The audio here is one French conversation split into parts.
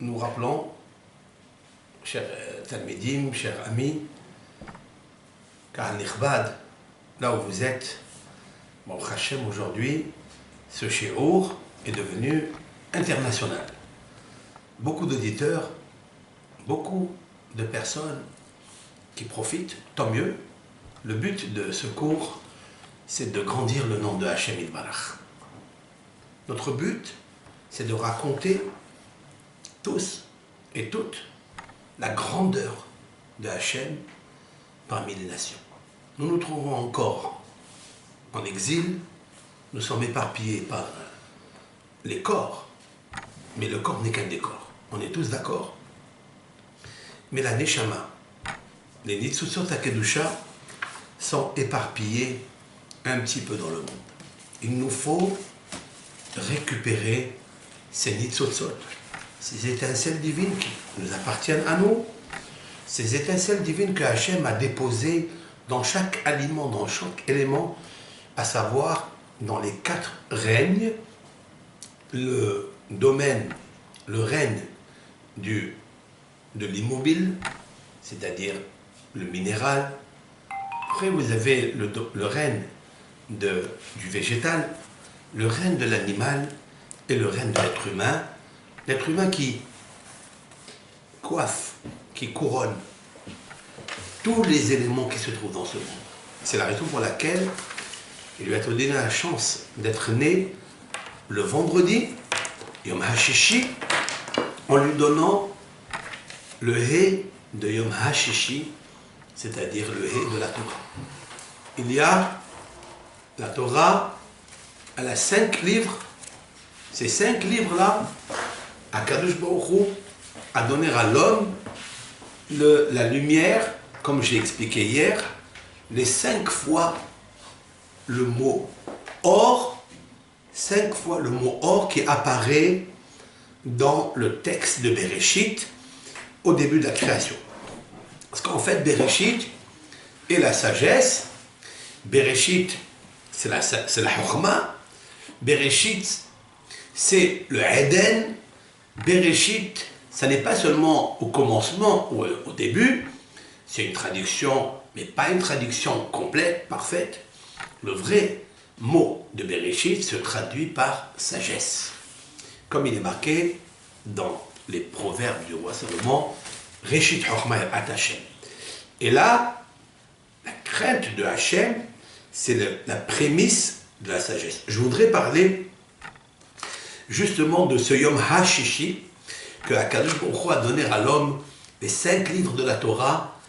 nous rappelons, chers Talmidim, chers amis, car Nikhbad, là où vous êtes, bon, Hachem, aujourd'hui, ce shiur est devenu international. Beaucoup d'auditeurs, beaucoup de personnes qui profitent, tant mieux. Le but de ce cours, c'est de grandir le nom de Hachem Yitbarach. Notre but, c'est de raconter tous et toutes la grandeur de Hachem parmi les nations. Nous nous trouvons encore en exil, nous sommes éparpillés par les corps, mais le corps n'est qu'un décor. On est tous d'accord. Mais la Neshama, les Nitzutzot HaKedusha sont éparpillés un petit peu dans le monde. Il nous faut récupérer ces Nitzutzot, ces étincelles divines qui nous appartiennent à nous, ces étincelles divines que Hachem a déposées dans chaque aliment, dans chaque élément, à savoir dans les 4 règnes, le domaine, le règne de l'immobile, c'est-à-dire le minéral. Après, vous avez le règne du végétal, le règne de l'animal et le règne de l'être humain. L'être humain qui coiffe, qui couronne tous les éléments qui se trouvent dans ce monde. C'est la raison pour laquelle il lui a été donné la chance d'être né le vendredi, Yom HaShishi, en lui donnant le He de Yom HaShishi, c'est-à-dire le He de la Torah. Il y a la Torah, elle a 5 livres. Ces 5 livres-là, Akadosh Baruch Hu a donné à l'homme la lumière, comme j'ai expliqué hier, les 5 fois le mot or, 5 fois le mot or qui apparaît dans le texte de Bereshit au début de la création. Parce qu'en fait, Bereshit est la sagesse, Bereshit c'est la Chokhmah, Bereshit c'est le Eden, Bereshit, ça n'est pas seulement au commencement ou au début, c'est une traduction, mais pas une traduction complète, parfaite. Le vrai mot de Bereshit se traduit par sagesse. Comme il est marqué dans les proverbes du roi Salomon, Reshit Chokhmah at Hashem. Et là, la crainte de Hachem, c'est la prémisse de la sagesse. Je voudrais parler justement de ce Yom HaShishi que Akadosh Baruch Hu a donné à l'homme, les 5 livres de la Torah.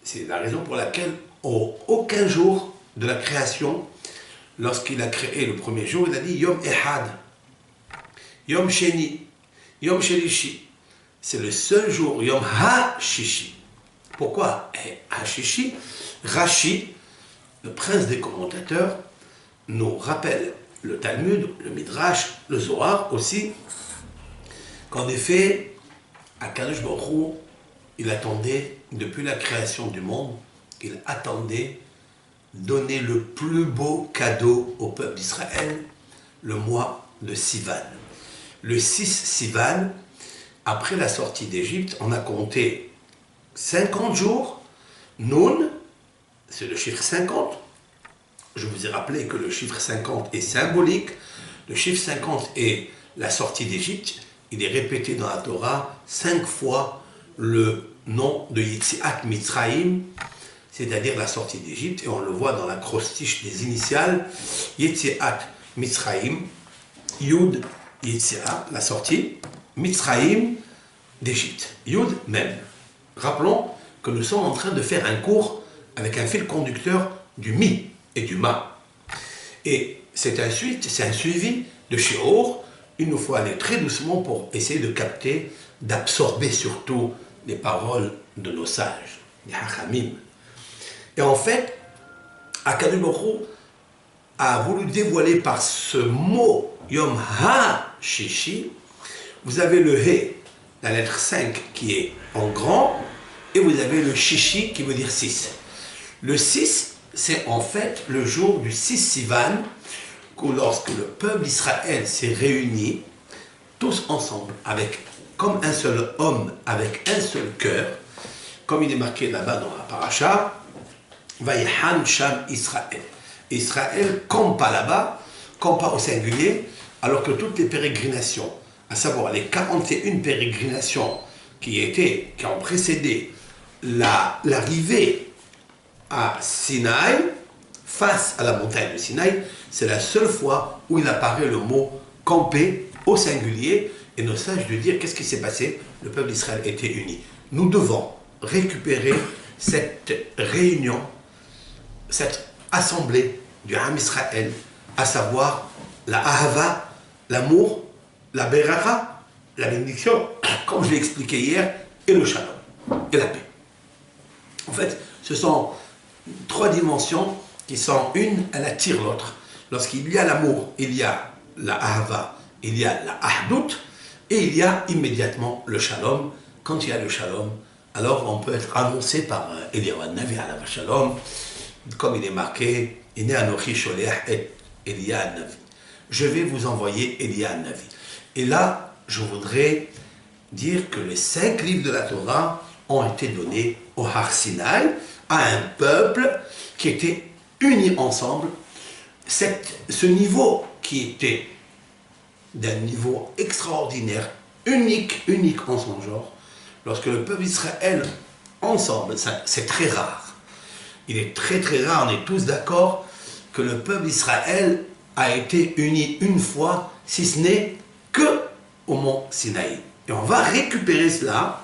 C'est la raison pour laquelle, aucun jour de la création, lorsqu'il a créé le premier jour, il a dit Yom Ehad, Yom Sheni, Yom Shelishi. C'est le seul jour, Yom HaShishi. Pourquoi HaShishi? Rashi, le prince des commentateurs, nous rappelle le Talmud, le Midrash, le Zohar aussi, qu'en effet, Akadosh Baruch Hu, il attendait, depuis la création du monde, il attendait donner le plus beau cadeau au peuple d'Israël, le mois de Sivan. Le 6 Sivan, après la sortie d'Égypte, on a compté 50 jours. Nun, c'est le chiffre 50. Je vous ai rappelé que le chiffre 50 est symbolique. Le chiffre 50 est la sortie d'Égypte. Il est répété dans la Torah 5 fois le nom de Yetziat Mitzrayim, c'est-à-dire la sortie d'Égypte. Et on le voit dans l'acrostiche des initiales. Yetziat Mitzrayim, Yud Yetziat, la sortie, Mitzrayim d'Égypte. Yud même. Rappelons que nous sommes en train de faire un cours avec un fil conducteur du Mi et du Ma. Et c'est un suivi de shiur. Il nous faut aller très doucement pour essayer de capter, d'absorber surtout les paroles de nos sages, les hachamim. Et en fait, Akadosh Baruch Hu a voulu dévoiler par ce mot Yom HaShishi, vous avez le He, la lettre 5 qui est en grand, et vous avez le Shishi qui veut dire 6. Le 6, c'est en fait le jour du 6 Sivan, où lorsque le peuple d'Israël s'est réuni tous ensemble, comme un seul homme, avec un seul cœur, comme il est marqué là-bas dans la paracha, Vaïhan Sham Israël. Israël campa là-bas, campa au singulier, alors que toutes les pérégrinations, à savoir les 41 pérégrinations qui ont précédé l'arrivée à Sinaï, face à la montagne de Sinaï, c'est la seule fois où il apparaît le mot camper au singulier et nos sages de dire qu'est-ce qui s'est passé. Le peuple d'Israël était uni. Nous devons récupérer cette réunion, cette assemblée du Ham Israël, à savoir la Ahava, l'amour, la Berara, la bénédiction, comme je l'ai expliqué hier, et le Shalom, et la paix. En fait, ce sont trois dimensions qui sont une, elle attire l'autre. Lorsqu'il y a l'amour, il y a la Ahava, il y a la Ahdout, et il y a immédiatement le Shalom. Quand il y a le Shalom, alors on peut être annoncé par Eliyahu Navi alav Shalom, comme il est marqué, Ine Anochi Sholeach et Eliyahu Navi. Je vais vous envoyer Eliyahu Navi. Et là, je voudrais dire que les 5 livres de la Torah ont été donnés au Har Sinaï, à un peuple qui était uni ensemble. Ce niveau qui était d'un niveau extraordinaire, unique en son genre, lorsque le peuple d'Israël ensemble, c'est très rare. Il est très rare, on est tous d'accord que le peuple d'Israël a été uni une fois, si ce n'est que au mont Sinaï. Et on va récupérer cela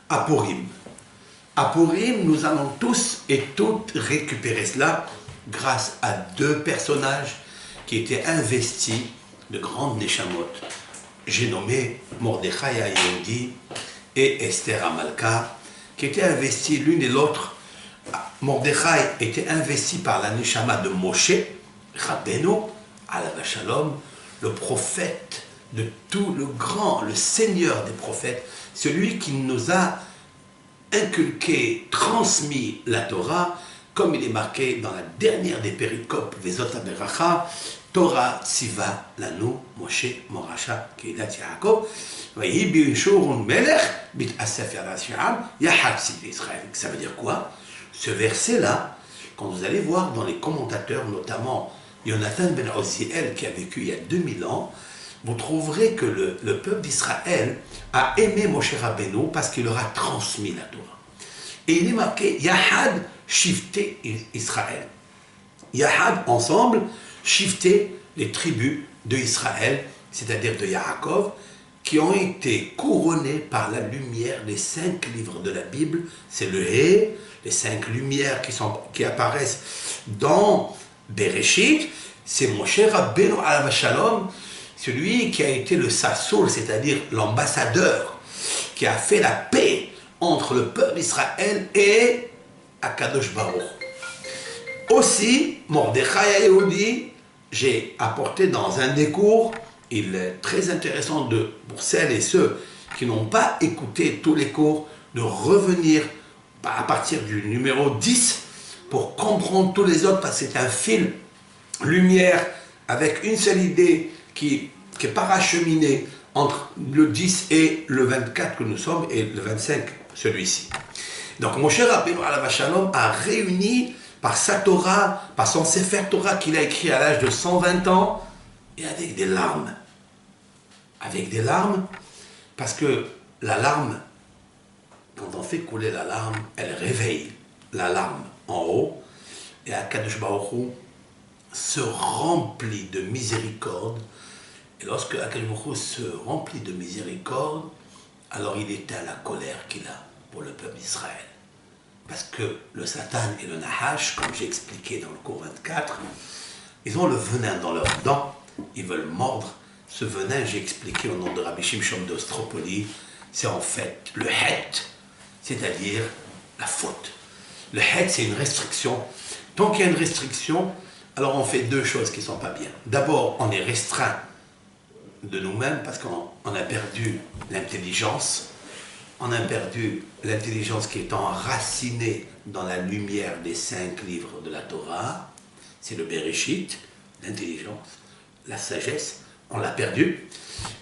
à Purim. À Purim, nous allons tous et toutes récupérer cela grâce à 2 personnages qui étaient investis de grandes neshamot. J'ai nommé Mordechai HaYehudi et Esther HaMalka, qui étaient investis l'une et l'autre. Mordechai était investi par la neshama de Moshe, Rabbeinu, alav Shalom, le prophète de tout, le grand, le seigneur des prophètes, celui qui nous a inculqué, transmis la Torah, comme il est marqué dans la dernière des péricopes, Vezot HaBeracha, Torah Tziva Lanu Moshe Morasha Keidat Yaakov, Vayi Bishurun Melech Bit Asef Yarashiam Yahad Siv Israël. Ça veut dire quoi? Ce verset-là, quand vous allez voir dans les commentateurs, notamment Yonathan ben Oziel, qui a vécu il y a 2000 ans, vous trouverez que le peuple d'Israël a aimé Moshe Rabbeinu parce qu'il leur a transmis la Torah. Et il est marqué Yahad Shifté Israël. Yahad, ensemble, Shifté, les tribus de Israël, c'est-à-dire de Yaakov, qui ont été couronnées par la lumière des 5 livres de la Bible. C'est le Hé, les 5 lumières qui apparaissent dans Bereshit. C'est Moshe Rabbeinu alav Shalom, celui qui a été le Sassoul, c'est-à-dire l'ambassadeur, qui a fait la paix entre le peuple d'Israël et Akadosh Baruch. Aussi, Mordechai HaYehudi, j'ai apporté dans un des cours, il est très intéressant pour celles et ceux qui n'ont pas écouté tous les cours, de revenir à partir du numéro 10 pour comprendre tous les autres, parce que c'est un fil lumière avec une seule idée qui est paracheminée entre le 10 et le 24 que nous sommes, et le 25, celui-ci. Donc Moshe Rabbeinu alav Shalom a réuni par sa Torah, par son Sefer Torah qu'il a écrit à l'âge de 120 ans, et avec des larmes. Avec des larmes, parce que la larme, quand on fait couler la larme, elle réveille la larme en haut, et Akadosh Baruch Hu se remplit de miséricorde. Et lorsque Akadosh Baruch Hu se remplit de miséricorde, alors il éteint la colère qu'il a pour le peuple d'Israël. Parce que le Satan et le Nahash, comme j'ai expliqué dans le cours 24, ils ont le venin dans leurs dents, ils veulent mordre. Ce venin, j'ai expliqué au nom de Rabbi Shimshon d'Ostropoli, c'est en fait le het, c'est-à-dire la faute. Le het, c'est une restriction. Tant qu'il y a une restriction, alors on fait 2 choses qui ne sont pas bien. D'abord, on est restreint de nous-mêmes parce qu'on a perdu l'intelligence. On a perdu l'intelligence qui est enracinée dans la lumière des 5 livres de la Torah. C'est le Bereshit, l'intelligence, la sagesse. on l'a perdu.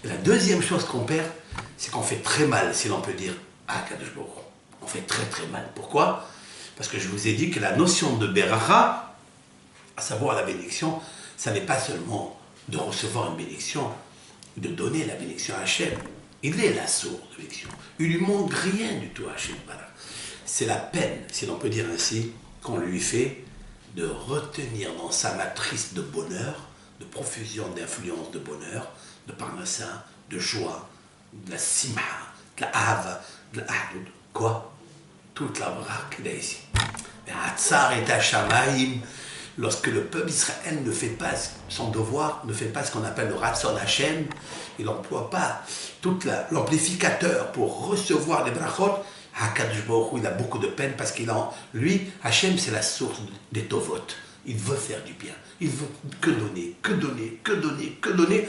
Et la deuxième chose qu'on perd, c'est qu'on fait très mal, si l'on peut dire, à Kadosh Baruch Hu. On fait très très mal. Pourquoi? Parce que je vous ai dit que la notion de Beracha, à savoir la bénédiction, ça n'est pas seulement de recevoir une bénédiction, de donner la bénédiction à Hachem. Il est la source de bénédiction. Il lui manque rien du tout à Hachem. Voilà. C'est la peine, si l'on peut dire ainsi, qu'on lui fait de retenir dans sa matrice de bonheur, de profusion d'influence de bonheur, de parnassa, de joie, de la simha, de la hava, de la ahdoud. Quoi? Toute la braque qu'il a ici. Mais Hatzar et Hashamaim, lorsque le peuple d'Israël ne fait pas son devoir, ne fait pas ce qu'on appelle le Ratzon Hashem, il n'emploie pas tout l'amplificateur pour recevoir les brachot, HaKadosh Baruch Hu, il a beaucoup de peine parce qu'il a, lui, Hashem, c'est la source des tovot. Il veut faire du bien. Il veut que donner, que donner, que donner, que donner.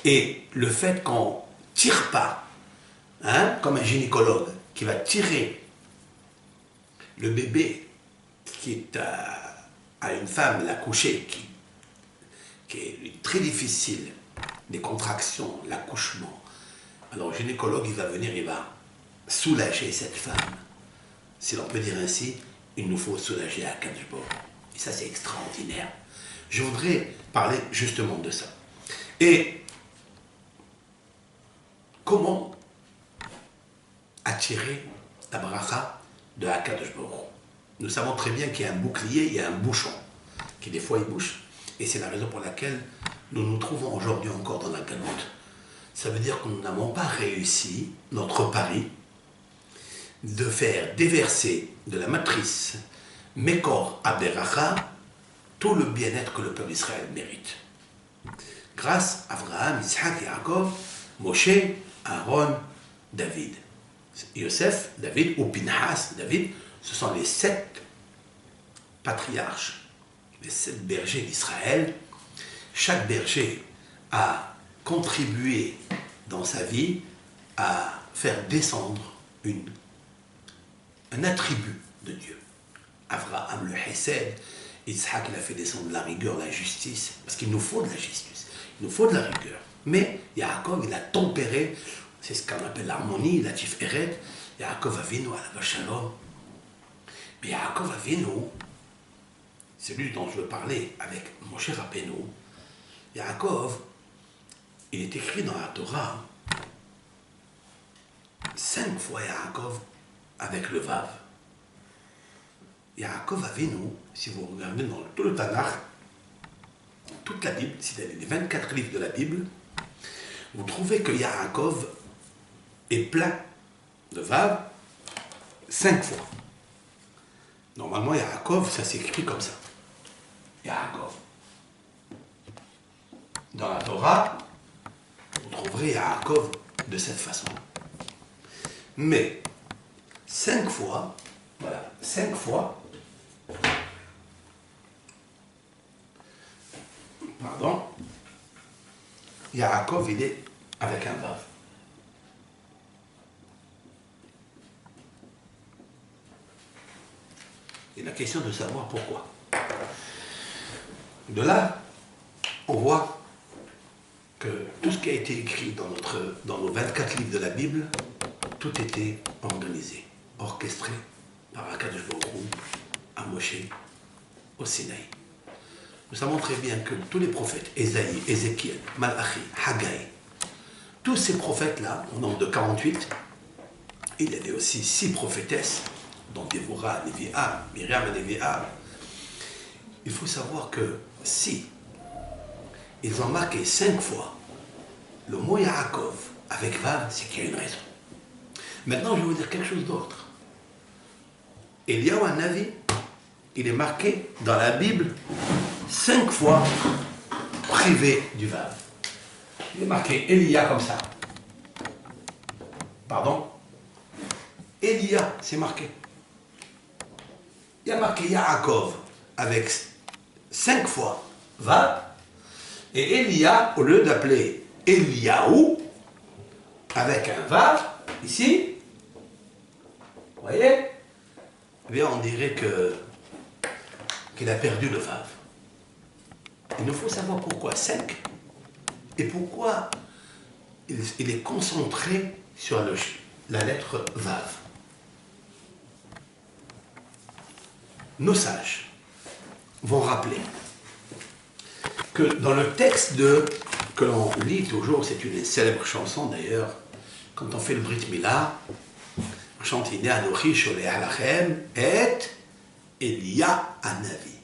Et le fait qu'on ne tire pas, hein, comme un gynécologue qui va tirer le bébé qui est à une femme, l'accoucher, qui est très difficile, les contractions, l'accouchement. Alors le gynécologue, il va venir, il va soulager cette femme. Si l'on peut dire ainsi, il nous faut soulager à Kadosh Baruch Hu. Et ça, c'est extraordinaire. Je voudrais parler justement de ça. Et comment attirer la bracha de Akadosh Baruch Hu? Nous savons très bien qu'il y a un bouclier, il y a un bouchon, qui des fois il bouche. Et c'est la raison pour laquelle nous nous trouvons aujourd'hui encore dans la galoute. Ça veut dire que nous n'avons pas réussi notre pari de faire déverser de la matrice Mekor Aberacha tout le bien-être que le peuple d'Israël mérite. Grâce à Abraham, Isaac, Yaakov, Moshe, Aaron, David. Yosef, David, ou Pinhas, David, ce sont les 7 patriarches, les 7 bergers d'Israël. Chaque berger a contribué dans sa vie à faire descendre un attribut de Dieu. Abraham, le Hesed, Isaac, il a fait descendre la rigueur, la justice, parce qu'il nous faut de la justice, il nous faut de la rigueur. Mais Yaakov, il a tempéré, c'est ce qu'on appelle l'harmonie, la tiferet. Yaakov Avinu, ala Shalom. Mais Yaakov Avinu, celui dont je veux parler avec Moshe Rabbeinu, Yaakov, il est écrit dans la Torah 5 fois Yaakov avec le Vav. Yaakov Avinu, si vous regardez dans tout le Tanakh, toute la Bible, c'est-à-dire les 24 livres de la Bible, vous trouvez que Yaakov est plein de Vav 5 fois. Normalement, Yaakov, ça s'écrit comme ça. Yaakov. Dans la Torah, vous trouverez Yaakov de cette façon. Mais 5 fois, voilà, 5 fois, pardon, Yaakov, il est avec un vav. Et la question de savoir pourquoi. De là, on voit que tout ce qui a été écrit dans nos 24 livres de la Bible, tout était organisé, orchestré par Akadosh Baruch Hu, à Moshe, au Sinaï. Nous savons très bien que tous les prophètes, Ésaïe, Ézéchiel, Malachi, Haggai, tous ces prophètes-là, au nombre de 48, il y avait aussi 6 prophétesses, dont Dévorah, Nevi'ah, Myriam et Nevi'ah. Il faut savoir que si ils ont marqué 5 fois le mot Yaakov avec Vav, c'est qu'il y a une raison. Maintenant, je vais vous dire quelque chose d'autre. Eliyahu Hanavi, il est marqué dans la Bible 5 fois privé du Vav. Il est marqué Elia comme ça. Pardon? Elia, c'est marqué. Il y a marqué Yaakov avec 5 fois Vav. Et Elia, au lieu d'appeler Eliyahu, avec un Vav, ici, vous voyez, eh bien, on dirait qu'il a perdu le Vav. Il nous faut savoir pourquoi 5. Et pourquoi il est concentré sur la lettre Vav? Nos sages vont rappeler que dans le texte que l'on lit toujours, c'est une célèbre chanson d'ailleurs, quand on fait le Brit Mila, on chante « Ine Anochi Sholeh Alachem et Elia Hanavi ».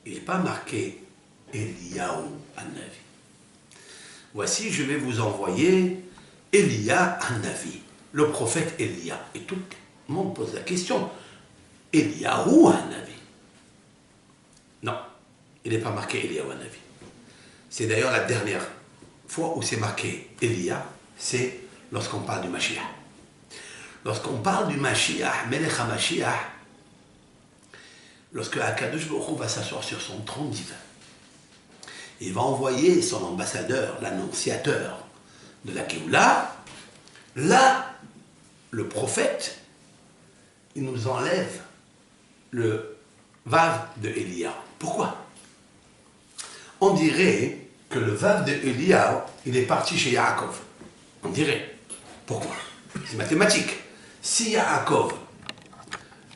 Il n'est pas marqué Eliyahu Hanavi. Voici, je vais vous envoyer Elia Hanavi, le prophète Elia. Et tout le monde pose la question, Eliyahu Hanavi? Non, il n'est pas marqué Eliyahu Hanavi. C'est d'ailleurs la dernière fois où c'est marqué Elia, c'est lorsqu'on parle du Mashiach. Lorsqu'on parle du Mashiach, Melech HaMashiach, lorsque Akadosh Baruch Hu va s'asseoir sur son trône divin, il va envoyer son ambassadeur, l'annonciateur de la Géoula. Là, le prophète, il nous enlève le Vav de Elia. Pourquoi? On dirait que le Vav de Elia, il est parti chez Yaakov. On dirait. Pourquoi? C'est mathématique. Si Yaakov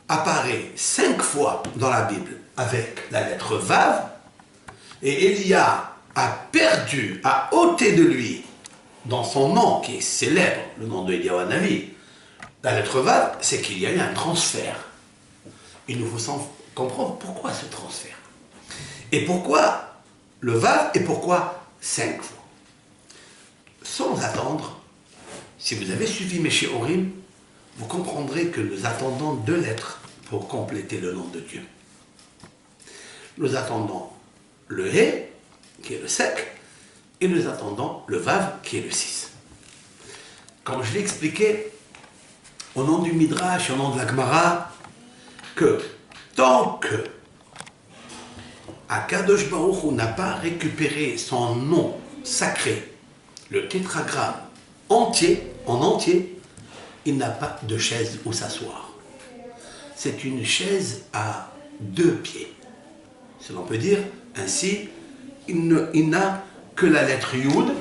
apparaît 5 fois dans la Bible avec la lettre Vav, et Elia a perdu, a ôté de lui, dans son nom qui est célèbre, le nom de Eliyahu Hanavi, la lettre Vav, c'est qu'il y a eu un transfert. Il nous faut comprendre pourquoi ce transfert. Et pourquoi le Vav et pourquoi 5 fois. Sans attendre, si vous avez suivi mes Shiurim, vous comprendrez que nous attendons 2 lettres pour compléter le nom de Dieu. Nous attendons le He, qui est le sec, et nous attendons le Vav, qui est le 6. Comme je l'ai expliqué, au nom du Midrash, au nom de la Gemara, que tant que Akadosh Baruch Hu n'a pas récupéré son nom sacré, le tétragramme entier, en entier, il n'a pas de chaise où s'asseoir. C'est une chaise à 2 pieds. Si l'on peut dire ainsi, il n'a que la lettre Yud,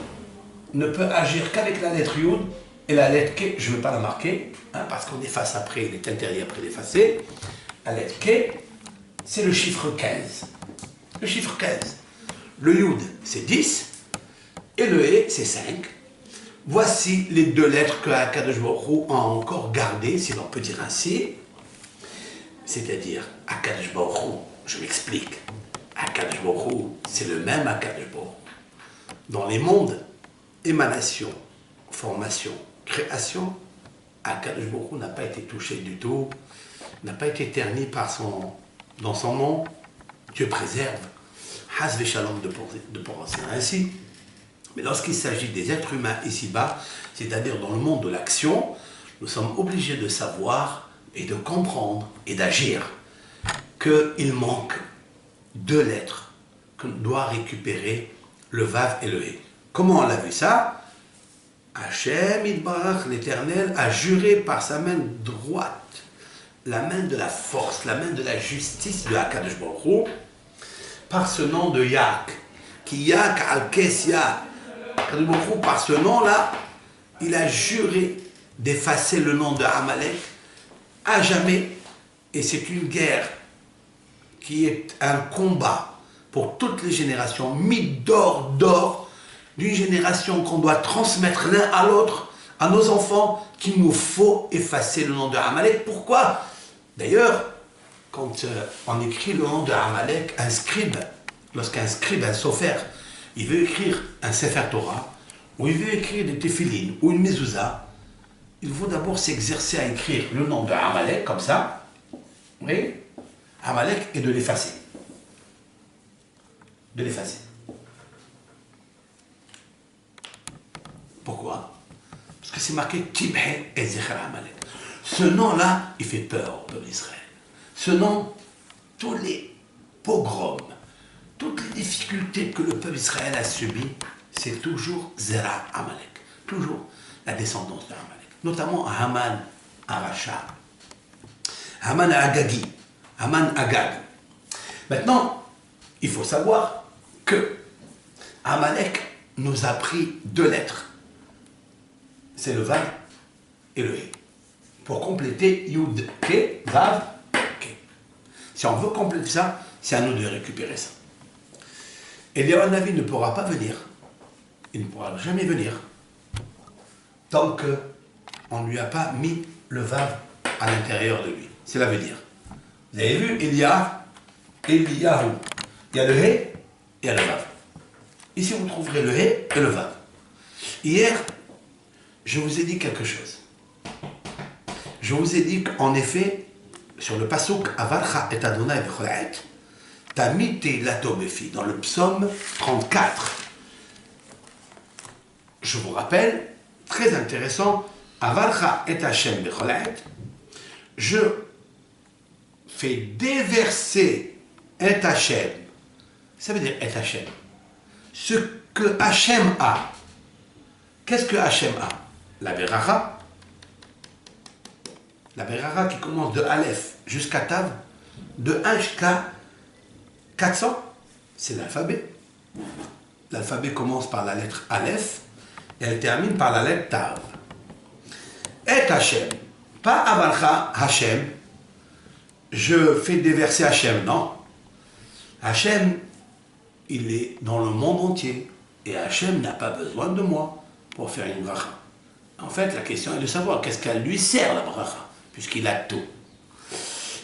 ne peut agir qu'avec la lettre Yud, et la lettre K, je ne veux pas la marquer, parce qu'on efface après, il est interdit après d'effacer. La lettre K, c'est le chiffre 15. Le chiffre 15. Le Yud, c'est 10, et le E, c'est 5. Voici les 2 lettres que Akadosh Baruch Hu a encore gardées, si l'on peut dire ainsi. C'est-à-dire, Akadosh Baruch Hu, je m'explique. Akadosh Baruch Hu, c'est le même Akadosh Baruch Hu. Dans les mondes, émanation, formation, création, Akadosh Baruch Hu n'a pas été touché du tout, n'a pas été terni dans son nom. Dieu préserve. Haz v'shalom de penser ainsi. Mais lorsqu'il s'agit des êtres humains ici-bas, c'est-à-dire dans le monde de l'action, nous sommes obligés de savoir et de comprendre et d'agir qu'il manque 2 lettres que doit récupérer le Vav et le He. Comment on a vu ça? Hachem Yitbarach, l'Éternel, a juré par sa main droite, la main de la force, la main de la justice de Akadosh Baruch Hu, par ce nom de Yak, qui Yak al-Kesya. Akadosh Baruch Hu, par ce nom-là, il a juré d'effacer le nom de Amalek à jamais. Et c'est une guerre qui est un combat pour toutes les générations, mis d'or, d'une génération qu'on doit transmettre l'un à l'autre, à nos enfants, qu'il nous faut effacer le nom de Amalek. Pourquoi? D'ailleurs, quand on écrit le nom de Amalek, un scribe, lorsqu'un scribe, un sofer, il veut écrire un Sefer Torah, ou il veut écrire des Tefillin, ou une Mezouza, il faut d'abord s'exercer à écrire le nom de Amalek, comme ça, oui, Amalek, et de l'effacer. De l'effacer. Pourquoi? Parce que c'est marqué Tibhe et Zecher Amalek. Ce nom-là, il fait peur au peuple d'Israël. Ce nom, tous les pogroms, toutes les difficultés que le peuple d'Israël a subies, c'est toujours Zera Amalek. Toujours la descendance de Amalek. Notamment à Haman, à Racha, Haman à Agagi, Haman Agag. Maintenant, il faut savoir que Amalek nous a pris 2 lettres. C'est le Vav et le He. Pour compléter Yud, Ke, Vav, Ke. Si on veut compléter ça, c'est à nous de récupérer ça. Eliyahu Hanavi ne pourra pas venir. Il ne pourra jamais venir tant qu'on ne lui a pas mis le Vav à l'intérieur de lui. Cela veut dire, vous avez vu, Eliyahu, il y a le He et il y a le Vav. Ici, vous trouverez le He et le Vav. Hier, je vous ai dit quelque chose. Je vous ai dit qu'en effet, sur le pasuk Avarcha et Adonai v'cholet, Tamid teilato befi, dans le psaume 34. Je vous rappelle, très intéressant, Avarcha et Hashem v'cholet, je fais déverser et Hashem. Ça veut dire et Hashem. Ce que Hashem a. Qu'est-ce que Hashem a? La Beracha. La Beracha qui commence de Aleph jusqu'à Tav, de 1 jusqu'à 400, c'est l'alphabet. L'alphabet commence par la lettre Aleph et elle termine par la lettre Tav. Et Hashem, pas Avarcha, Hashem, je fais déverser Hashem, non. Hashem, il est dans le monde entier et Hashem n'a pas besoin de moi pour faire une bracha. En fait, la question est de savoir qu'est-ce qu'elle lui sert la bracha, puisqu'il a tout.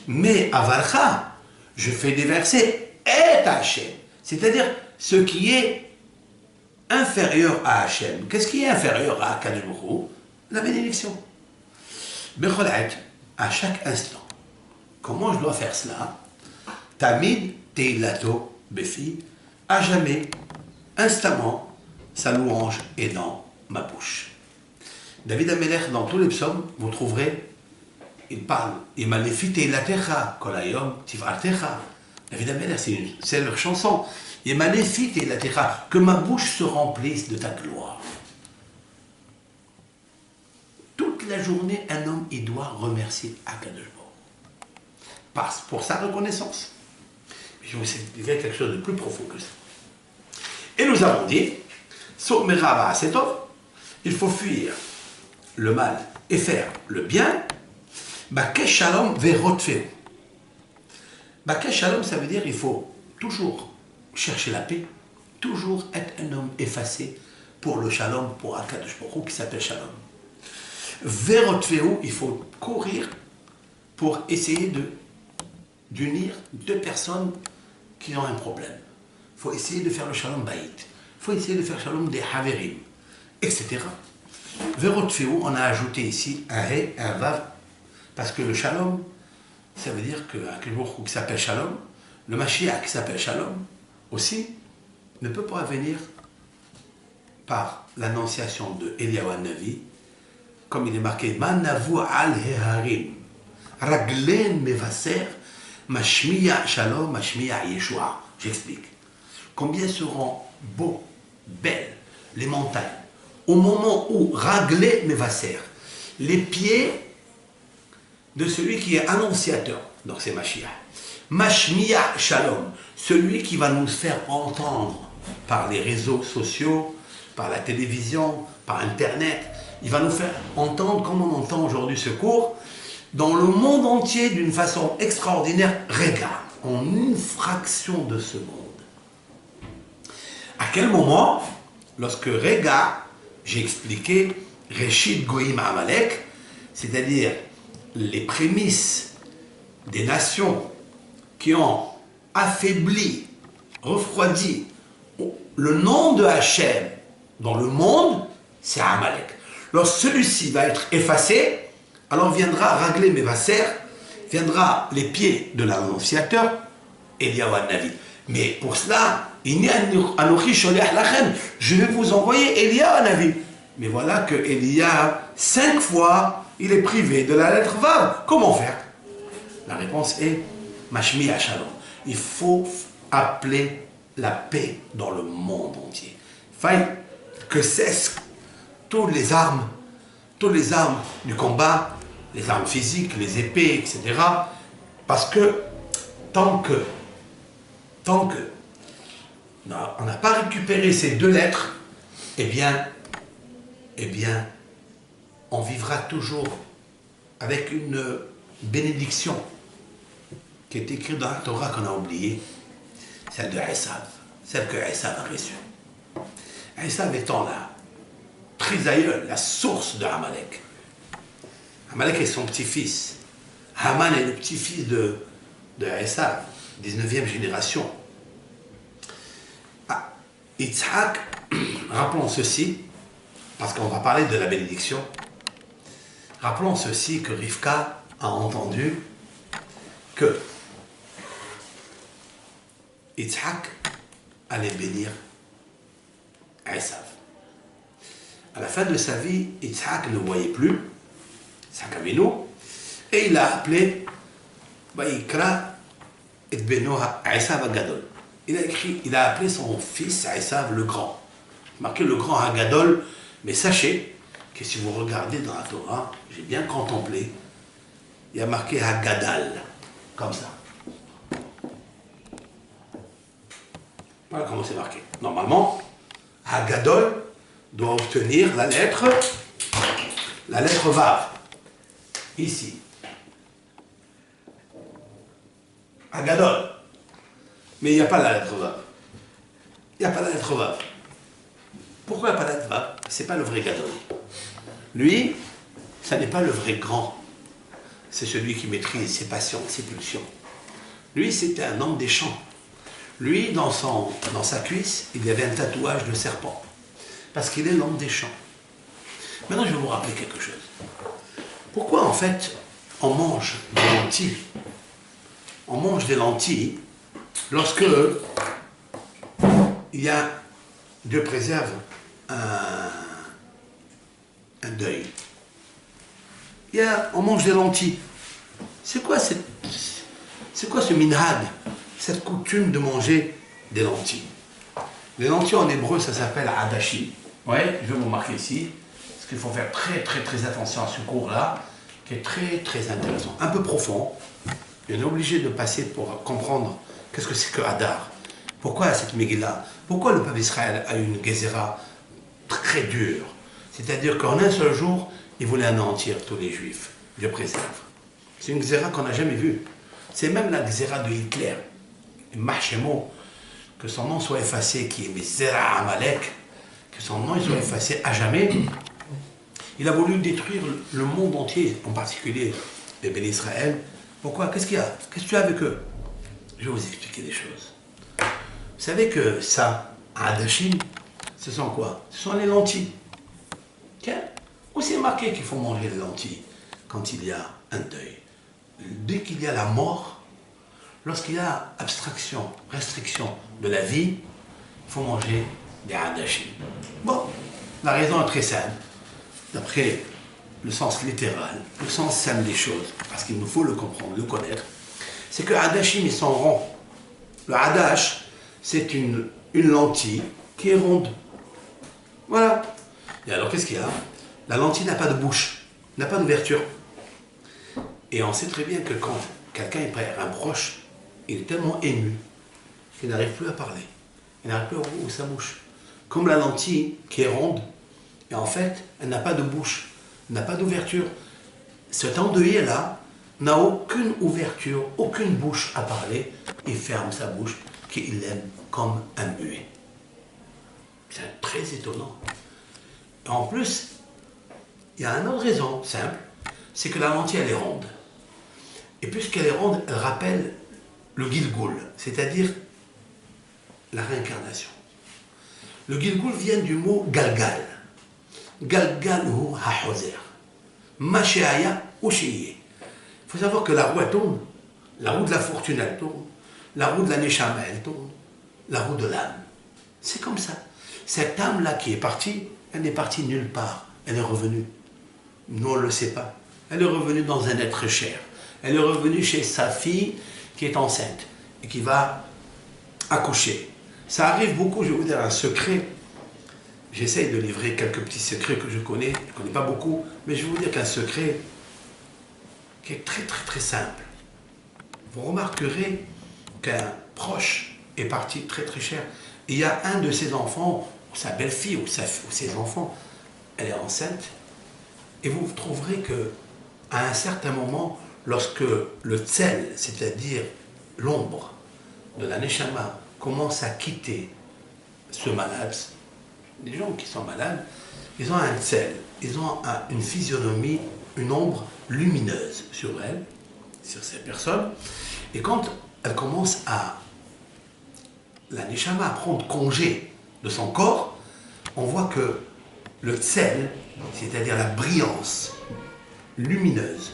Mais Avarcha, je fais déverser et Hashem, c'est-à-dire ce qui est inférieur à Hashem. Qu'est-ce qui est inférieur à Akadosh Baruch Hu? La bénédiction. Becholet, à chaque instant. Comment je dois faire cela? Tamid teilato befi, à jamais, instamment, sa louange est dans ma bouche. David Amelech, dans tous les psaumes, vous trouverez, il parle, Imalefi teilatecha, kol hayom tivartecha. David Amelech, c'est leur chanson. Imalefi teilatecha, que ma bouche se remplisse de ta gloire. Toute la journée, un homme, il doit remercier Akadosh Baruch Hu pour sa reconnaissance. Mais je vais vous expliquer quelque chose de plus profond que ça. Et nous avons dit, il faut fuir le mal et faire le bien. Bakesh Shalom verotfeu. Bakesh Shalom, ça veut dire il faut toujours chercher la paix, toujours être un homme effacé pour le Shalom, pour Akadosh Baruch Hu qui s'appelle Shalom. Verotfeu, il faut courir pour essayer d'unir 2 personnes qui ont un problème. Il faut essayer de faire le Shalom Bayit. Il faut essayer de faire le Shalom des Haverim, etc. Verotfeu, on a ajouté ici un He, un Vav, parce que le Shalom, ça veut dire qu'un jour qui s'appelle Shalom, le Mashiach qui s'appelle Shalom, aussi, ne peut pas venir par l'annonciation de Eliyahu Hanavi, comme il est marqué, Manavu al Heharim, Raglen Mevaser, Mashmiya Shalom, Mashmiya Yeshua. J'explique. Combien seront beaux, belles, les montagnes, au moment où Raglé Mevaser, les pieds de celui qui est annonciateur, donc c'est Mashiach. Mashmiya Shalom, celui qui va nous faire entendre par les réseaux sociaux, par la télévision, par Internet, il va nous faire entendre comme on entend aujourd'hui ce cours, dans le monde entier d'une façon extraordinaire. Regarde, en une fraction de seconde. À quel moment, lorsque Rega, j'ai expliqué Reshit Goïm Amalek, c'est-à-dire les prémices des nations qui ont affaibli, refroidi le nom de Hachem dans le monde, c'est Amalek. Lorsque celui-ci va être effacé, alors viendra Raglé Mevaser, viendra les pieds de l'annonciateur, Eliyahu Hanavi. Mais pour cela, je vais vous envoyer Eliyahu Hanavi. Mais voilà que Eliyahu, 5 fois, il est privé de la lettre Vav. Comment faire? La réponse est Mashmiya Shalom. Il faut appeler la paix dans le monde entier. Faille que cessent toutes les armes du combat, les armes physiques, les épées, etc. Parce que tant que on n'a pas récupéré ces 2 lettres, eh bien, on vivra toujours avec une bénédiction qui est écrite dans la Torah qu'on a oubliée, celle de Esav, celle que Esav a reçue. Esav étant la trisaïeul, la source de Amalek. Amalek est son petit-fils. Haman est le petit-fils de Esav, 19e génération. Yitzhak, rappelons ceci, parce qu'on va parler de la bénédiction, rappelons ceci que Rivka a entendu que Yitzhak allait bénir Esav. À la fin de sa vie, Yitzhak ne voyait plus, Yitzhak Avinu, et il a appelé Vayikra et Beno Esav Hagadol. Il a appelé son fils Esav le grand. Marqué le grand Hagadol, mais sachez que si vous regardez dans la Torah, j'ai bien contemplé, il y a marqué Hagadal, comme ça. Voilà comment c'est marqué. Normalement, Hagadol doit obtenir la lettre Vav. Ici. Hagadol. Mais il n'y a pas la lettre Vav. Il n'y a pas la lettre Vav. Pourquoi il n'y a pas la lettre Vav? Ce n'est pas le vrai Gadol. Lui, ça n'est pas le vrai grand. C'est celui qui maîtrise ses passions, ses pulsions. Lui, c'était un homme des champs. Lui, dans sa cuisse, il y avait un tatouage de serpent. Parce qu'il est l'homme des champs. Maintenant, je vais vous rappeler quelque chose. Pourquoi, en fait, on mange des lentilles? On mange des lentilles lorsque il y a, Dieu préserve, un deuil. On mange des lentilles. C'est quoi ce minhag, cette coutume de manger des lentilles? Les lentilles en hébreu, ça s'appelle adashi. Oui, je vais vous marquer ici, parce qu'il faut faire très très très attention à ce cours-là, qui est très très intéressant, un peu profond. On est obligé de passer pour comprendre qu'est-ce que c'est que Hadar. Pourquoi cette Megillah? Pourquoi le peuple d'Israël a eu une Gézéra très dure? C'est-à-dire qu'en un seul jour, il voulait anéantir tous les Juifs. Dieu préserve. C'est une Gézéra qu'on n'a jamais vue. C'est même la Gézéra de Hitler. Mahshemo, que son nom soit effacé, qui est Zera Amalek, que son nom soit effacé à jamais. Il a voulu détruire le monde entier, en particulier les bénis Israël. Pourquoi? Qu'est-ce qu'il y a? Qu'est-ce que tu as avec eux? Je vais vous expliquer des choses. Vous savez que ça, à Hadashim, ce sont quoi? Ce sont les lentilles. Tiens, où c'est marqué qu'il faut manger les lentilles quand il y a un deuil? Dès qu'il y a la mort, lorsqu'il y a abstraction, restriction de la vie, il faut manger des Hadashim. Bon, la raison est très simple. D'après le sens littéral, le sens simple des choses, parce qu'il nous faut le comprendre, le connaître, c'est que Hadashim, ils sont ronds. Le Hadash, c'est une lentille qui est ronde. Voilà. Et alors, qu'est-ce qu'il y a? La lentille n'a pas de bouche, n'a pas d'ouverture. Et on sait très bien que quand quelqu'un est près, un proche, il est tellement ému qu'il n'arrive plus à parler. Il n'arrive plus à ouvrir sa bouche. Comme la lentille qui est ronde, et en fait, elle n'a pas de bouche, n'a pas d'ouverture. Cet endeuillé-là n'a aucune ouverture, aucune bouche à parler. Il ferme sa bouche, qu'il aime comme un muet. C'est très étonnant. Et en plus, il y a une autre raison simple, c'est que la lentille, elle est ronde. Et puisqu'elle est ronde, elle rappelle le Gilgoul, c'est-à-dire la réincarnation. Le Gilgoul vient du mot Galgal. Galgal ou Hahozer. Mashéaya ou Sheye. Il faut savoir que la roue, elle tourne. La roue de la fortune, elle tourne. La roue de la Neshama, elle tourne. La roue de l'âme. C'est comme ça. Cette âme-là qui est partie, elle n'est partie nulle part. Elle est revenue. Nous, on ne le sait pas. Elle est revenue dans un être cher. Elle est revenue chez sa fille qui est enceinte et qui va accoucher. Ça arrive beaucoup, je vais vous dire un secret. J'essaye de livrer quelques petits secrets que je ne connais pas beaucoup, mais je vais vous dire qu'un secret qui est très très très simple. Vous remarquerez qu'un proche est parti très très cher. Et il y a un de ses enfants, sa belle-fille ou ses enfants, elle est enceinte, et vous trouverez que à un certain moment, lorsque le tsel, c'est-à-dire l'ombre de la neshama, commence à quitter ce malade, les gens qui sont malades, ils ont un tsel, ils ont une physionomie, une ombre lumineuse sur elles, sur ces personnes, et quand elle commence la neshama à prendre congé de son corps, on voit que le tsel, c'est-à-dire la brillance lumineuse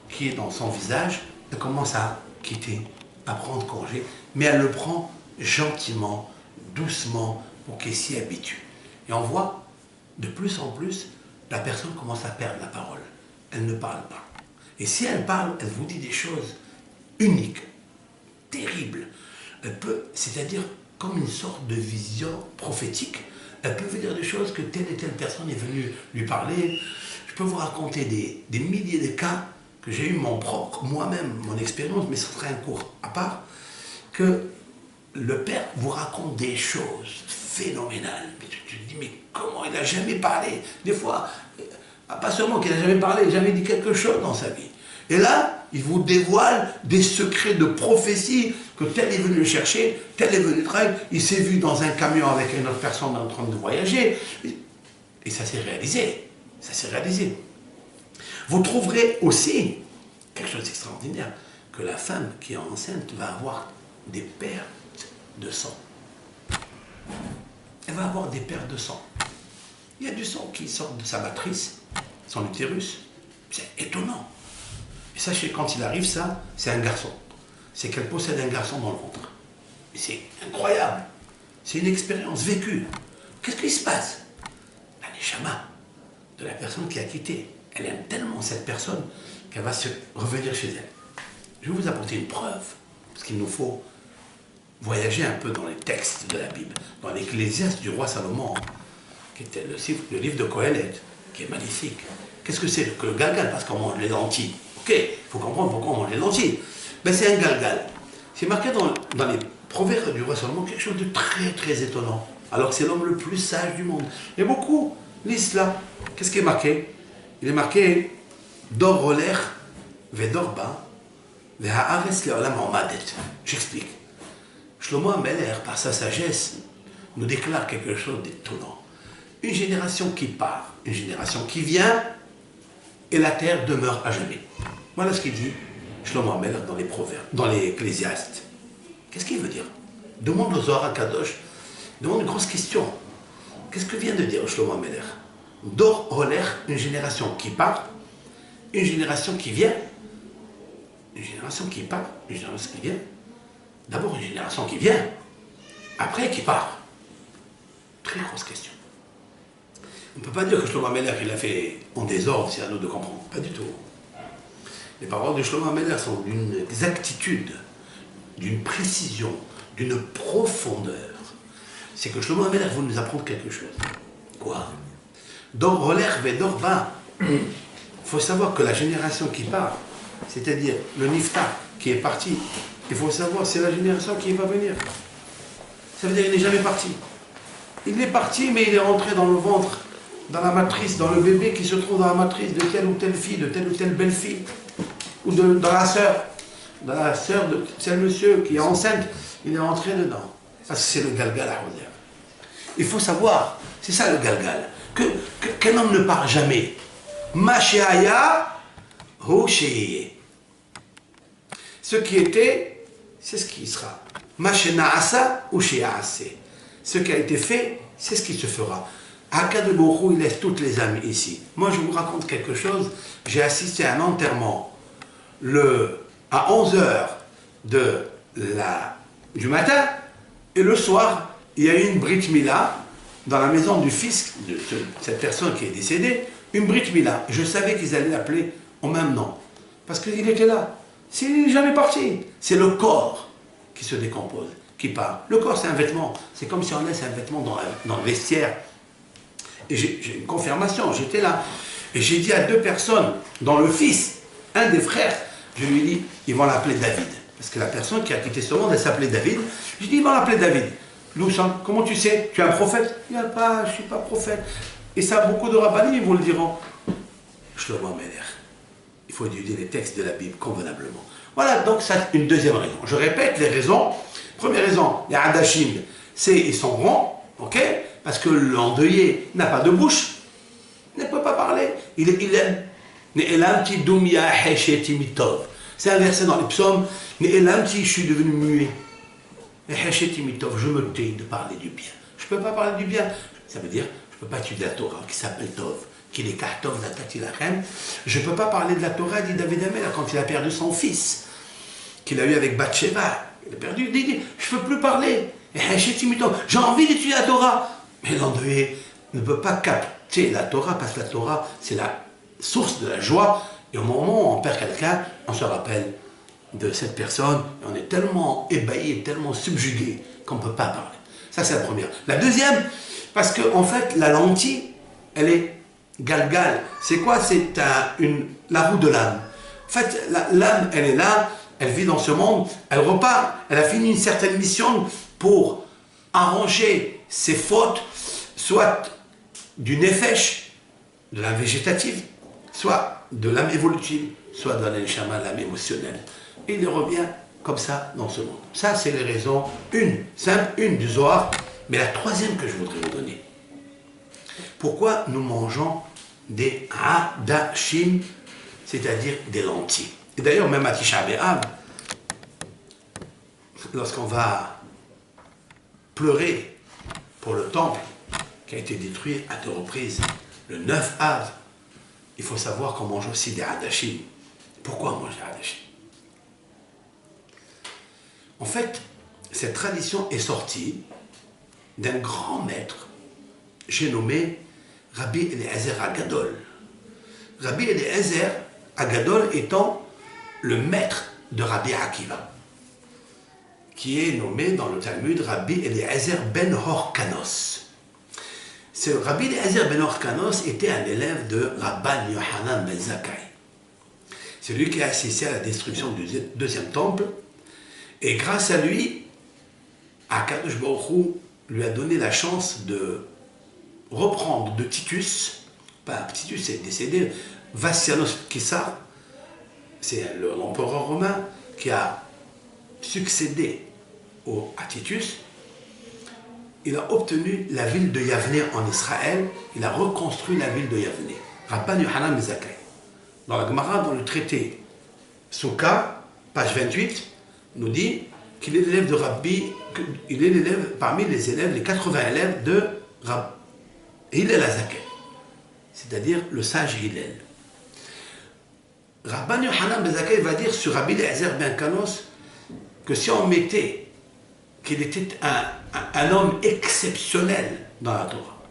qui est dans son visage, elle commence à quitter, à prendre congé, mais elle le prend gentiment, doucement, pour qu'elle s'y habitue. Et on voit, de plus en plus, la personne commence à perdre la parole. Elle ne parle pas. Et si elle parle, elle vous dit des choses uniques, terribles. Elle peut, c'est-à-dire comme une sorte de vision prophétique, elle peut dire des choses que telle et telle personne est venue lui parler. Je peux vous raconter des milliers de cas que j'ai eu moi-même, mon expérience, mais ce serait un cours à part, que le père vous raconte des choses phénoménales. Tu te dis, mais comment il n'a jamais parlé? Des fois, pas seulement qu'il n'a jamais parlé, jamais dit quelque chose dans sa vie. Et là, il vous dévoile des secrets de prophétie, que tel est venu le chercher, tel est venu travailler, il s'est vu dans un camion avec une autre personne en train de voyager, et ça s'est réalisé. Ça s'est réalisé. Vous trouverez aussi quelque chose d'extraordinaire, que la femme qui est enceinte va avoir des pertes de sang. Elle va avoir des pertes de sang. Il y a du sang qui sort de sa matrice, son utérus. C'est étonnant. Et sachez, quand il arrive ça, c'est un garçon. C'est qu'elle possède un garçon dans le ventre. Et c'est incroyable. C'est une expérience vécue. Qu'est-ce qui se passe? La neshama de la personne qui a quitté. Elle aime tellement cette personne qu'elle va se revenir chez elle. Je vais vous apporter une preuve, parce qu'il nous faut voyager un peu dans les textes de la Bible, dans l'Ecclésiaste du roi Salomon, qui était le livre de Kohelet, qui est magnifique. Qu'est-ce que c'est que le galgal? Parce qu'on mange les lentilles. Ok, il faut comprendre pourquoi on mange les lentilles. Ben, c'est un galgal. C'est marqué dans les proverbes du roi Salomon quelque chose de très très étonnant. Alors que c'est l'homme le plus sage du monde. Et beaucoup lisent cela. Qu'est-ce qui est marqué? Il est marqué Dor roler vedorba vehaares leolam omadet. J'explique. Shlomo HaMelech, par sa sagesse, nous déclare quelque chose d'étonnant. Une génération qui part, une génération qui vient, et la terre demeure à jamais. Voilà ce qu'il dit Shlomo HaMelech dans les proverbes, dans les Ecclésiastes. Qu'est-ce qu'il veut dire? Demande au Zohar HaKadosh, demande une grosse question. Qu'est-ce que vient de dire Shlomo HaMelech? Dor roler, une génération qui part, une génération qui vient, une génération qui part, une génération qui vient. D'abord une génération qui vient, après qui part. Très grosse question. On ne peut pas dire que Shlomo HaMelech il a fait en désordre, c'est à nous de comprendre. Pas du tout. Les paroles de Shlomo HaMelech sont d'une exactitude, d'une précision, d'une profondeur. C'est que Shlomo HaMelech veut nous apprendre quelque chose. Quoi? Dor roler vedorba. Il faut savoir que la génération qui part, c'est-à-dire le Nifta qui est parti, il faut savoir c'est la génération qui va venir. Ça veut dire qu'il n'est jamais parti. Il est parti, mais il est rentré dans le ventre, dans la matrice, dans le bébé qui se trouve dans la matrice de telle ou telle fille, de telle ou telle belle-fille, ou dans la sœur de tel monsieur qui est enceinte, il est rentré dedans. Parce que c'est le galgal à Roser. Il faut savoir, c'est ça le galgal, qu'un homme ne part jamais. Mashéaya, Hoshéye. Ce qui était, c'est ce qui sera. Mashénaasa, Hoshéase. Ce qui a été fait, c'est ce qui se fera. Hakad Borou, il laisse toutes les âmes ici. Moi, je vous raconte quelque chose. J'ai assisté à un enterrement à 11h du matin, et le soir, il y a eu une Brit Mila dans la maison du fils de cette personne qui est décédée, une Brit Mila. Je savais qu'ils allaient l'appeler au même nom, parce qu'il était là. Il n'est jamais parti. C'est le corps qui se décompose, qui part. Le corps, c'est un vêtement. C'est comme si on laisse un vêtement dans le vestiaire. Et j'ai une confirmation, j'étais là. Et j'ai dit à deux personnes, dont le fils, un des frères, je lui ai dit, ils vont l'appeler David. Parce que la personne qui a quitté ce monde, elle s'appelait David. Je dis, ils vont l'appeler David. Loussa, comment tu sais? Tu es un prophète? Il n'y a pas, je ne suis pas prophète. Et ça, beaucoup de rabbinim vous le diront. Shlomo Ameler. Il faut étudier les textes de la Bible convenablement. Voilà, donc ça, une deuxième raison. Je répète les raisons. Première raison, les Hadashim, c'est ils sont ronds, ok? Parce que l'endeuillé n'a pas de bouche, ne peut pas parler. Il aime. C'est un verset dans les psaumes. Je suis devenu muet. Je me tais de parler du bien. Je ne peux pas parler du bien. Ça veut dire, je ne peux pas étudier la Torah qui s'appelle Tov, qui est Kahtov, Lachem. Je ne peux pas parler de la Torah, dit David Amel, quand il a perdu son fils, qu'il a eu avec Bathsheba. Il a perdu, il dit, je ne peux plus parler. J'ai envie d'étudier la Torah. Mais l'endeuillé ne peut pas capter la Torah, parce que la Torah, c'est la source de la joie. Et au moment où on perd quelqu'un, on se rappelle de cette personne, et on est tellement ébahi, tellement subjugué qu'on ne peut pas parler. Ça, c'est la première. La deuxième, parce que en fait, la lentille, elle est galgal. C'est quoi? C'est la roue de l'âme. En fait, l'âme, elle est là, elle vit dans ce monde, elle repart, elle a fini une certaine mission pour arranger ses fautes, soit du nefesh, de l'âme végétative, soit de l'âme évolutive, soit de l'âme émotionnelle. Et il revient comme ça dans ce monde. Ça, c'est les raisons, une du Zohar, mais la troisième que je voudrais vous donner. Pourquoi nous mangeons des hadashim, c'est-à-dire des lentilles? Et d'ailleurs, même à Tisha B'Av, lorsqu'on va pleurer pour le temple qui a été détruit à 2 reprises, le 9 Av, il faut savoir qu'on mange aussi des hadashim. Pourquoi on mange des hadashim? En fait, cette tradition est sortie d'un grand maître, j'ai nommé Rabbi Eliezer Agadol. Rabbi Eliezer Agadol étant le maître de Rabbi Akiva, qui est nommé dans le Talmud Rabbi Eliezer ben Horkanos. Ce Rabbi Eliezer ben Horkanos était un élève de Rabban Yohanan ben Zakkai. C'est lui qui a assisté à la destruction du deuxième temple. Et grâce à lui, Akadosh Baruch Hu lui a donné la chance de reprendre de Titus, pas Titus est décédé, Vassianos Kissar, c'est l'empereur romain qui a succédé à Titus. Il a obtenu la ville de Yavne en Israël, il a reconstruit la ville de Yavne. Rabban Yohanan ben Zakkai. Dans la Gemara, dans le traité Souka, page 28, nous dit qu'il est l'élève de Rabbi, il est l'élève parmi les élèves, les 80 élèves de Rabbi Hillel HaZaken, c'est-à-dire le sage Hillel. Rabban Yohanan ben Zakkai va dire sur Rabbi Eliezer ben Kanos que si on mettait qu'il était un homme exceptionnel dans la Torah,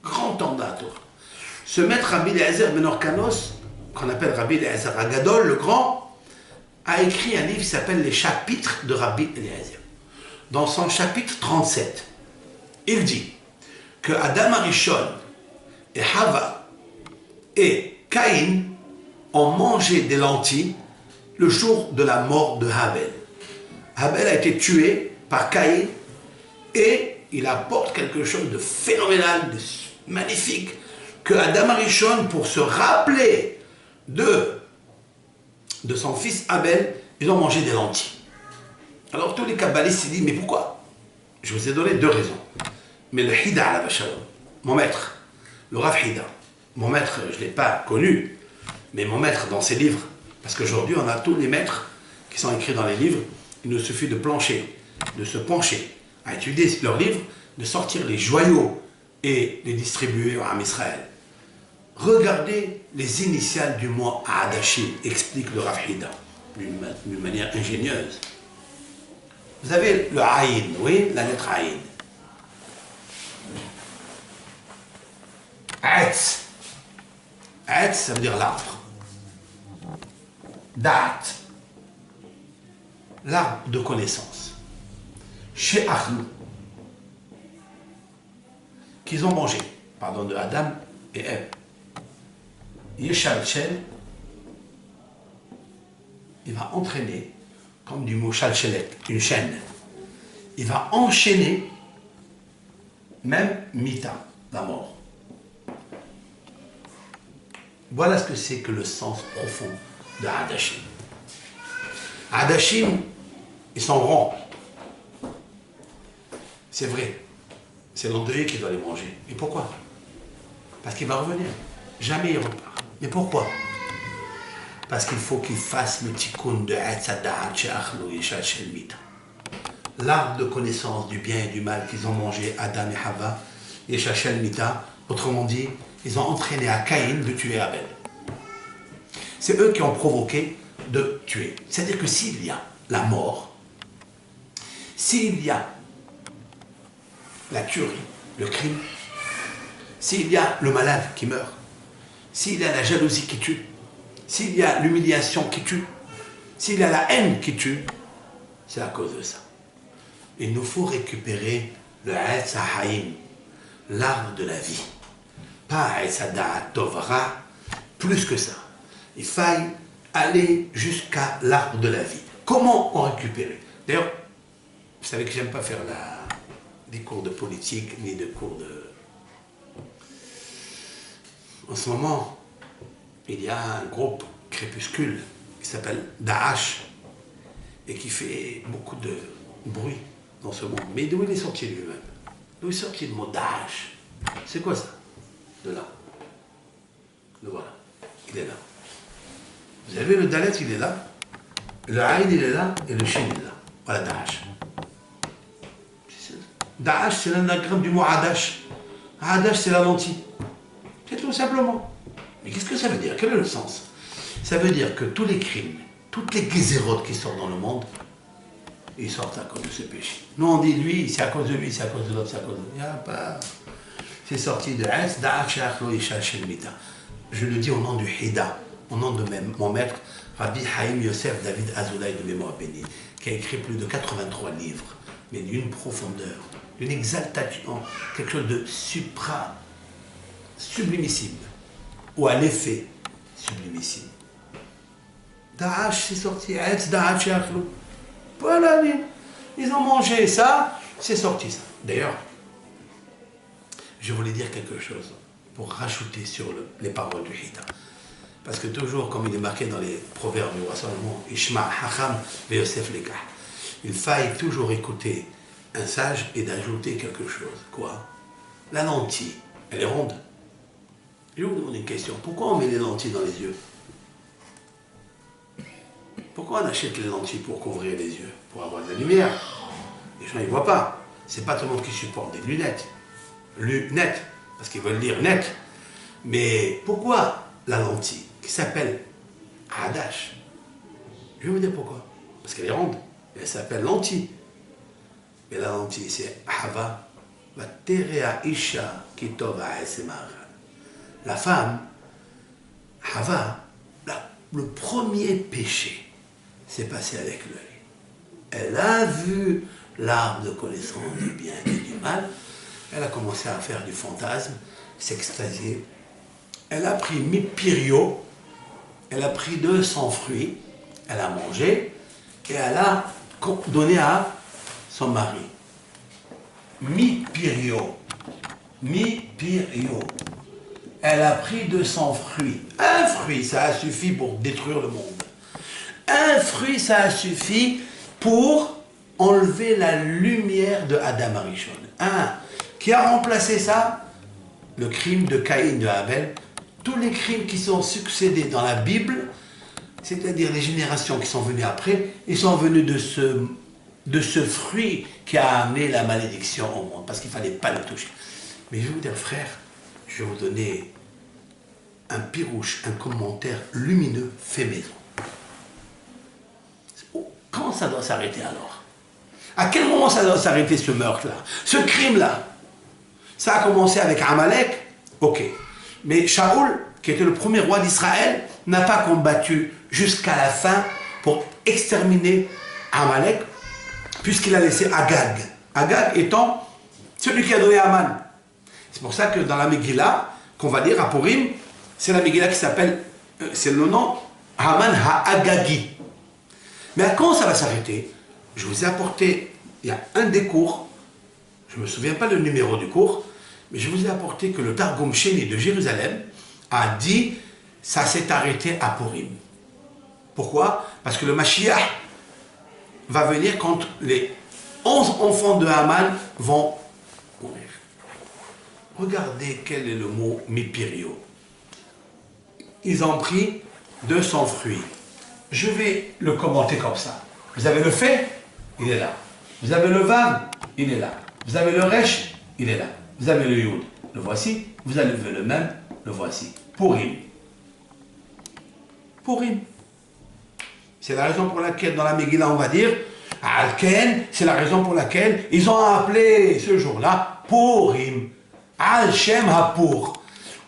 grand homme dans la Torah, ce maître Rabbi Eliezer ben Horkanos, qu'on appelle Rabbi Eliezer Agadol, le grand, a écrit un livre qui s'appelle Les chapitres de Rabbi Eliezer. Dans son chapitre 37, il dit que Adam Arishon et Hava et Caïn ont mangé des lentilles le jour de la mort de Habel. Habel a été tué par Caïn et il apporte quelque chose de phénoménal, de magnifique, que Adam Arishon, pour se rappeler de son fils Abel, ils ont mangé des lentilles. Alors tous les kabbalistes se disent, mais pourquoi? Je vous ai donné 2 raisons. Mais le Hida ala Shalom, mon maître, le Rav Hida, mon maître, je ne l'ai pas connu, mais mon maître dans ses livres, parce qu'aujourd'hui on a tous les maîtres qui sont écrits dans les livres, il nous suffit de plancher, de se pencher, à étudier leurs livres, de sortir les joyaux et les distribuer à Israël. Regardez les initiales du mot Hadashim, explique le Rav Hida, d'une manière ingénieuse. Vous avez le Aïn, oui, la lettre Aïn. Aetz. Aetz, ça veut dire l'arbre. Da'at. L'arbre de connaissance. She'achnu. Qu'ils ont mangé, pardon, de Adam et Ève. Yeshalchel, il va entraîner, comme du mot chalchelet, une chaîne. Il va enchaîner même Mita, la mort. Voilà ce que c'est que le sens profond de Hadashim. Hadashim, ils sont ronds. C'est vrai. C'est l'endeuillé qui doit les manger. Et pourquoi? Parce qu'il va revenir. Jamais il repart. Mais pourquoi? Parce qu'il faut qu'il fasse le tikkun de l'arbre de connaissance du bien et du mal qu'ils ont mangé, Adam et Hava, et Shachel Mita. Autrement dit, ils ont entraîné à Caïn de tuer Abel. C'est eux qui ont provoqué de tuer. C'est-à-dire que s'il y a la mort, s'il y a la tuerie, le crime, s'il y a le malade qui meurt, s'il y a la jalousie qui tue, s'il y a l'humiliation qui tue, s'il y a la haine qui tue, c'est à cause de ça. Il nous faut récupérer le Etz HaHaïm, l'arbre de la vie. Pas Etz HaDa'at Tovra, plus que ça. Il faille aller jusqu'à l'arbre de la vie. Comment en récupérer? D'ailleurs, vous savez que j'aime pas faire des cours de politique, ni de cours de... En ce moment, il y a un groupe crépuscule qui s'appelle Daesh et qui fait beaucoup de bruit dans ce monde. Mais d'où il est sorti lui-même? D'où est sorti le mot Daesh? C'est quoi ça? De là. Le voilà. Il est là. Vous avez le Dalet, il est là. Le Aïn, il est là. Et le Shin, il est là. Voilà Daesh. Daesh, c'est l'anagramme du mot Adash. Adash, c'est la lentille. C'est tout simplement. Mais qu'est-ce que ça veut dire? Quel est le sens? Ça veut dire que tous les crimes, toutes les gézérotes qui sortent dans le monde, ils sortent à cause de ce péché. Nous, on dit lui, c'est à cause de lui, c'est à cause de l'autre, c'est à cause de l'autre. Il n'y a pas... C'est sorti de Etz, Da'ach, Shachlo, Isha, Shelmita. Je le dis au nom du Hida, au nom de mon maître, Rabbi Haïm Yosef David Azoulay de mémoire bénie, qui a écrit plus de 83 livres, mais d'une profondeur, d'une exaltation, quelque chose de sublimissime, ou à l'effet sublimissime. Daesh, c'est sorti, Etz, Da'ach, Shachlo. Voilà, ils ont mangé ça, c'est sorti ça. D'ailleurs, je voulais dire quelque chose pour rajouter sur les paroles du Hida. Parce que toujours, comme il est marqué dans les proverbes du roi Salomon, Ishma Hacham ve Yosef Lekah, il faille toujours écouter un sage et d'ajouter quelque chose. Quoi? La lentille, elle est ronde. Je vous demande une question. Pourquoi on met les lentilles dans les yeux? Pourquoi on achète les lentilles pour couvrir les yeux? Pour avoir de la lumière. Les gens, ils ne voient pas. C'est pas tout le monde qui supporte des lunettes. Lunettes, parce qu'ils veulent lire net. Mais pourquoi la lentille, qui s'appelle Hadash? Je vais vous dire pourquoi. Parce qu'elle est ronde. Elle s'appelle lentille. Mais la lentille, c'est Hava. Va terea isha kitova esemar. La femme, Hava, le premier péché s'est passé avec l'œil. Elle a vu l'arbre de connaissance du bien et du mal. Elle a commencé à faire du fantasme, s'extasier. Elle a pris mi-pirio, elle a pris 200 fruits, elle a mangé et elle a donné à son mari. Mi-pirio. Mi-pirio. Elle a pris 200 fruits. Un fruit, ça a suffi pour détruire le monde. Un fruit, ça a suffi pour enlever la lumière de Adam Arishon. Qui a remplacé ça? Le crime de Caïn, de Abel. Tous les crimes qui sont succédés dans la Bible, c'est-à-dire les générations qui sont venues après, ils sont venus de ce fruit qui a amené la malédiction au monde, parce qu'il ne fallait pas le toucher. Mais je vais vous dire, frère, je vais vous donner un pirouche, un commentaire lumineux fait maison. Quand ça doit s'arrêter alors? À quel moment ça doit s'arrêter ce meurtre-là? Ce crime-là? Ça a commencé avec Amalek, ok. Mais Shaoul, qui était le premier roi d'Israël, n'a pas combattu jusqu'à la fin pour exterminer Amalek, puisqu'il a laissé Agag. Agag étant celui qui a donné Aman. C'est pour ça que dans la Megillah, qu'on va lire à Purim, c'est la Megillah qui s'appelle, c'est le nom Haman ha-Agagi. Mais à quand ça va s'arrêter? Je vous ai apporté, il y a un des cours, je ne me souviens pas le numéro du cours, mais je vous ai apporté que le Targum Sheni de Jérusalem a dit ça s'est arrêté à Purim. Pourquoi? Parce que le Mashiach va venir quand les 11 enfants de Haman vont mourir. Regardez quel est le mot mipirio. Ils ont pris 200 fruits. Je vais le commenter comme ça. Vous avez le fait, il est là. Vous avez le vav, il est là. Vous avez le resh, il est là. Vous avez le yud, le voici. Vous avez le même, le voici. Purim. Purim. C'est la raison pour laquelle dans la Megillah on va dire Al-Ken, c'est la raison pour laquelle ils ont appelé ce jour-là Purim. Al-Shem HaPur.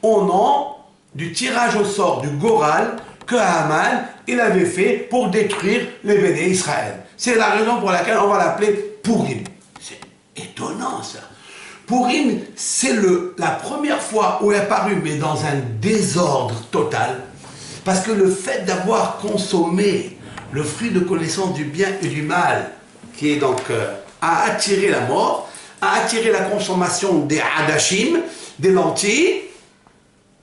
Au nom du tirage au sort du Goral que Haman il avait fait pour détruire les béné Israël. C'est la raison pour laquelle on va l'appeler Purim. C'est étonnant ça. Purim, c'est la première fois où il est apparu, mais dans un désordre total. Parce que le fait d'avoir consommé le fruit de connaissance du bien et du mal, qui est donc a attiré la mort, a attiré la consommation des hadashim, des lentilles,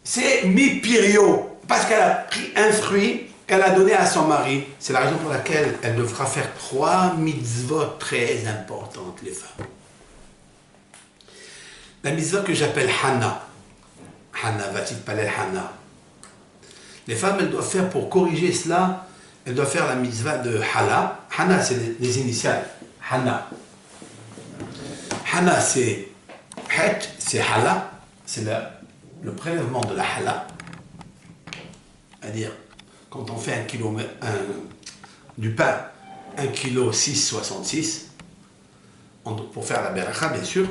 c'est mi-pirio, parce qu'elle a pris un fruit qu'elle a donné à son mari. C'est la raison pour laquelle elle devra faire 3 mitzvot très importantes, les femmes. La mitzvah que j'appelle Hana. Hana, va-t-il parler Hana? Les femmes, elles doivent faire, pour corriger cela, elles doivent faire la mitzvah de Hala. Hana, c'est les initiales. Hana. Hana, c'est Het, c'est Hala. C'est le prélèvement de la Hala. C'est-à-dire, quand on fait du pain, 1 kg 6,66, pour faire la beracha, bien sûr,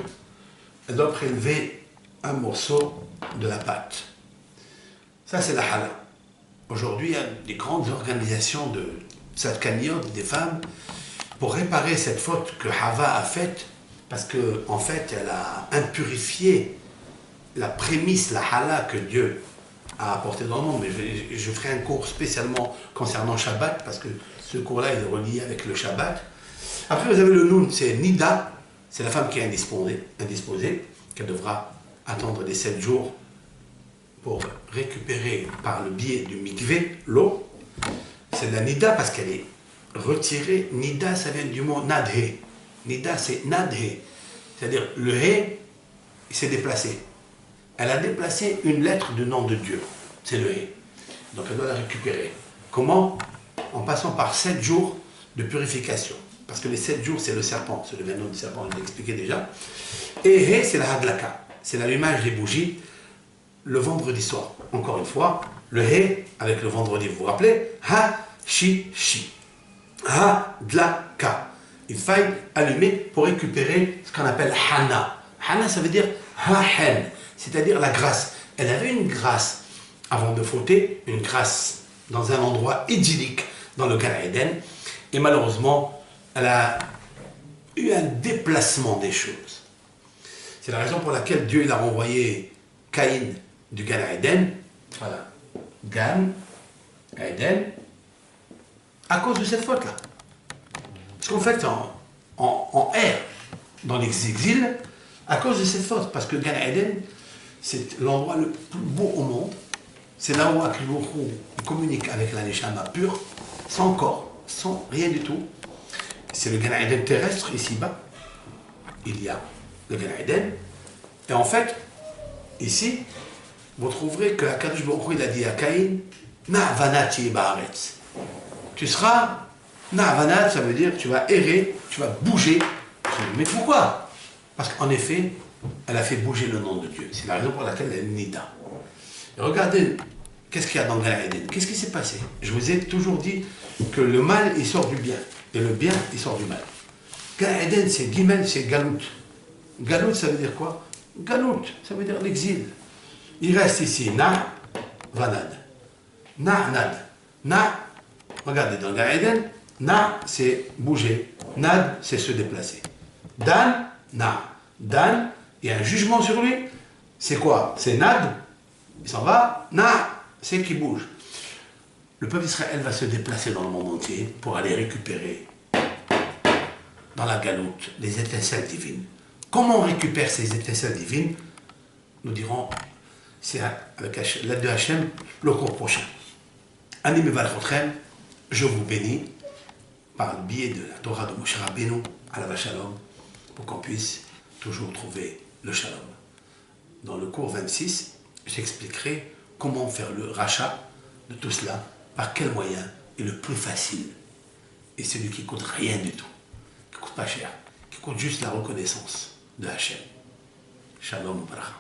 elle doit prélever un morceau de la pâte. Ça, c'est la Hala. Aujourd'hui, il y a des grandes organisations de tzadkaniot, des femmes, pour réparer cette faute que Hava a faite, parce qu'en fait, elle a impurifié la prémisse, la Hala que Dieu a apportée dans le monde. Mais je ferai un cours spécialement concernant Shabbat, parce que ce cours-là est relié avec le Shabbat. Après, vous avez le Noun, c'est Nida, c'est la femme qui est indisposée, qu'elle devra attendre les 7 jours pour récupérer par le biais du mikvé l'eau. C'est la nida parce qu'elle est retirée. Nida, ça vient du mot nadhe. Nida, c'est nadhe. C'est-à-dire le hé, il s'est déplacé. Elle a déplacé une lettre du nom de Dieu. C'est le hé. Donc elle doit la récupérer. Comment? En passant par 7 jours de purification. Parce que les 7 jours, c'est le serpent. C'est le venin du serpent, je l'ai expliqué déjà. Et hé, c'est la hadlaka. C'est l'allumage des bougies le vendredi soir. Encore une fois, le hé avec le vendredi, vous vous rappelez? Ha-shi-shi. Ha-dlaka. Il faille allumer pour récupérer ce qu'on appelle Hana. Hana, ça veut dire ha-hen, c'est-à-dire la grâce. Elle avait une grâce avant de fauter, une grâce dans un endroit idyllique dans le Gan Eden, et malheureusement, elle a eu un déplacement des choses. C'est la raison pour laquelle Dieu il a renvoyé Caïn du Gan Eden, voilà, Gan Eden, à cause de cette faute-là. Parce qu'en fait, en R, dans l'exil, à cause de cette faute, parce que Gan Eden, c'est l'endroit le plus beau au monde, c'est là où Akhloukhou communique avec la Neshama pure, sans corps, sans rien du tout. C'est le Gan Eden terrestre, ici-bas. Il y a le Gan Eden. Et en fait, ici, vous trouverez que Akadosh Baruch Hu, il a dit à Caïn, Na'vanati ba'aretz. Tu seras, Na'vanat, ça veut dire tu vas errer, tu vas bouger. Mais pourquoi? Parce qu'en effet, elle a fait bouger le nom de Dieu. C'est la raison pour laquelle elle est Nida. Et regardez, qu'est-ce qu'il y a dans Gan Eden? Qu'est-ce qui s'est passé? Je vous ai toujours dit que le mal, il sort du bien. Et le bien, il sort du mal. Gan Eden, c'est Gimel, c'est Galout. Galout, ça veut dire quoi? Galout, ça veut dire l'exil. Il reste ici, Na, Vanad. Na, Nad. Na, regardez, dans Gan Eden, Na, c'est bouger. Nad, c'est se déplacer. Dan, Na. Dan, il y a un jugement sur lui. C'est quoi? C'est Nad, il s'en va. Na, c'est qui bouge. Le peuple d'Israël va se déplacer dans le monde entier pour aller récupérer dans la galoute les étincelles divines. Comment on récupère ces étincelles divines? Nous dirons, c'est avec l'aide de Hachem, le cours prochain. Animé Valchotrem, je vous bénis par le biais de la Torah de Moshe Rabbeinu à la Shalom, pour qu'on puisse toujours trouver le Shalom. Dans le cours 26, j'expliquerai comment faire le rachat de tout cela, par quel moyen est le plus facile, et celui qui coûte rien du tout, qui coûte pas cher, qui coûte juste la reconnaissance de Hachem. Shalom Bracha.